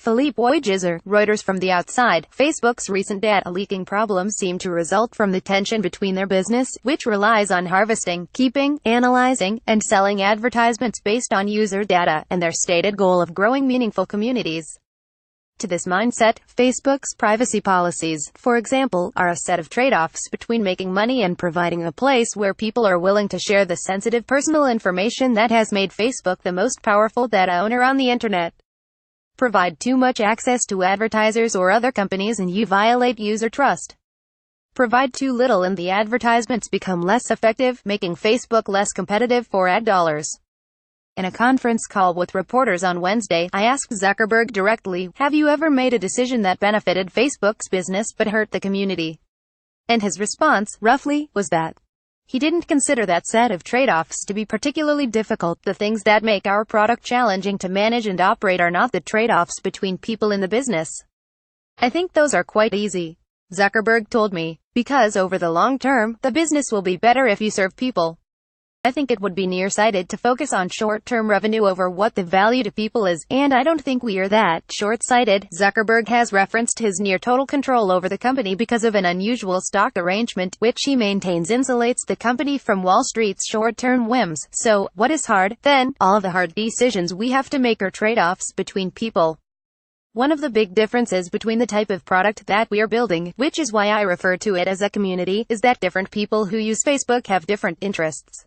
Philippe Oigizer, Reuters. From the outside, Facebook's recent data leaking problems seem to result from the tension between their business, which relies on harvesting, keeping, analyzing, and selling advertisements based on user data, and their stated goal of growing meaningful communities. To this mindset, Facebook's privacy policies, for example, are a set of trade-offs between making money and providing a place where people are willing to share the sensitive personal information that has made Facebook the most powerful data owner on the internet. Provide too much access to advertisers or other companies and you violate user trust. Provide too little and the advertisements become less effective, making Facebook less competitive for ad dollars. In a conference call with reporters on Wednesday, I asked Zuckerberg directly, "Have you ever made a decision that benefited Facebook's business but hurt the community?" And his response, roughly, was that he didn't consider that set of trade-offs to be particularly difficult. The things that make our product challenging to manage and operate are not the trade-offs between people in the business. I think those are quite easy, Zuckerberg told me, because over the long term, the business will be better if you serve people. I think it would be nearsighted to focus on short-term revenue over what the value to people is, and I don't think we are that short-sighted. Zuckerberg has referenced his near-total control over the company because of an unusual stock arrangement, which he maintains insulates the company from Wall Street's short-term whims. So, what is hard, then? All of the hard decisions we have to make are trade-offs between people. One of the big differences between the type of product that we are building, which is why I refer to it as a community, is that different people who use Facebook have different interests.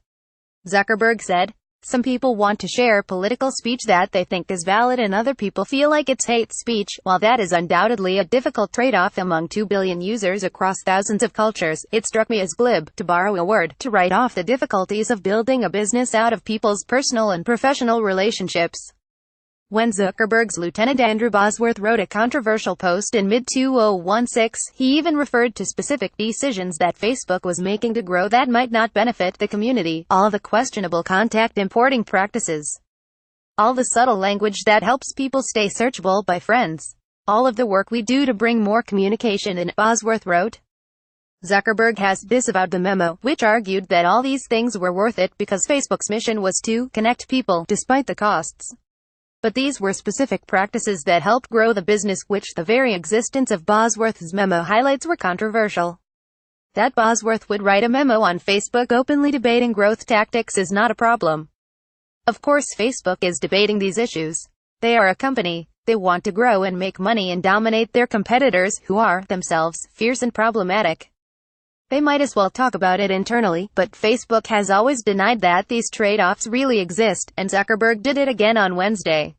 Zuckerberg said, "Some people want to share political speech that they think is valid and other people feel like it's hate speech. While that is undoubtedly a difficult trade-off among 2 billion users across thousands of cultures, it struck me as glib, to borrow a word, to write off the difficulties of building a business out of people's personal and professional relationships." When Zuckerberg's lieutenant Andrew Bosworth wrote a controversial post in mid-2016, he even referred to specific decisions that Facebook was making to grow that might not benefit the community, all the questionable contact importing practices, all the subtle language that helps people stay searchable by friends, all of the work we do to bring more communication in, Bosworth wrote. Zuckerberg has disavowed the memo, which argued that all these things were worth it because Facebook's mission was to connect people, despite the costs. But these were specific practices that helped grow the business, which the very existence of Bosworth's memo highlights were controversial. That Bosworth would write a memo on Facebook openly debating growth tactics is not a problem. Of course Facebook is debating these issues. They are a company. They want to grow and make money and dominate their competitors, who are, themselves, fierce and problematic. They might as well talk about it internally, but Facebook has always denied that these trade-offs really exist, and Zuckerberg did it again on Wednesday.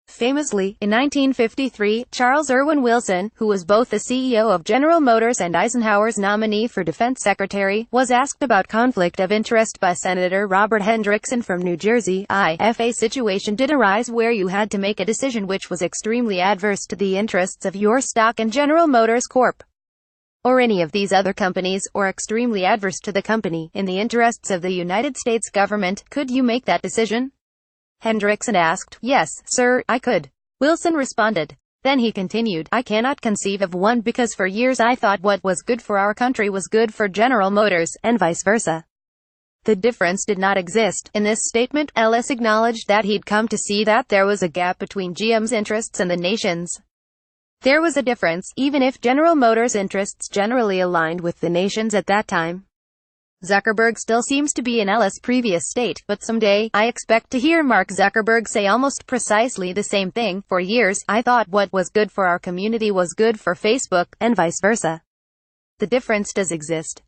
Famously, in 1953, Charles Irwin Wilson, who was both the CEO of General Motors and Eisenhower's nominee for defense secretary, was asked about conflict of interest by Senator Robert Hendrickson from New Jersey. If a situation did arise where you had to make a decision which was extremely adverse to the interests of your stock in General Motors Corp., or any of these other companies, or extremely adverse to the company, in the interests of the United States government, could you make that decision? Hendrickson asked. "Yes, sir, I could," Wilson responded. Then he continued, "I cannot conceive of one because for years I thought what was good for our country was good for General Motors, and vice versa." The difference did not exist. In this statement, Ellis acknowledged that he'd come to see that there was a gap between GM's interests and the nation's. There was a difference, even if General Motors' interests generally aligned with the nation's at that time. Zuckerberg still seems to be in Ellis' previous state, but someday, I expect to hear Mark Zuckerberg say almost precisely the same thing. "For years, I thought what was good for our community was good for Facebook, and vice versa." The difference does exist.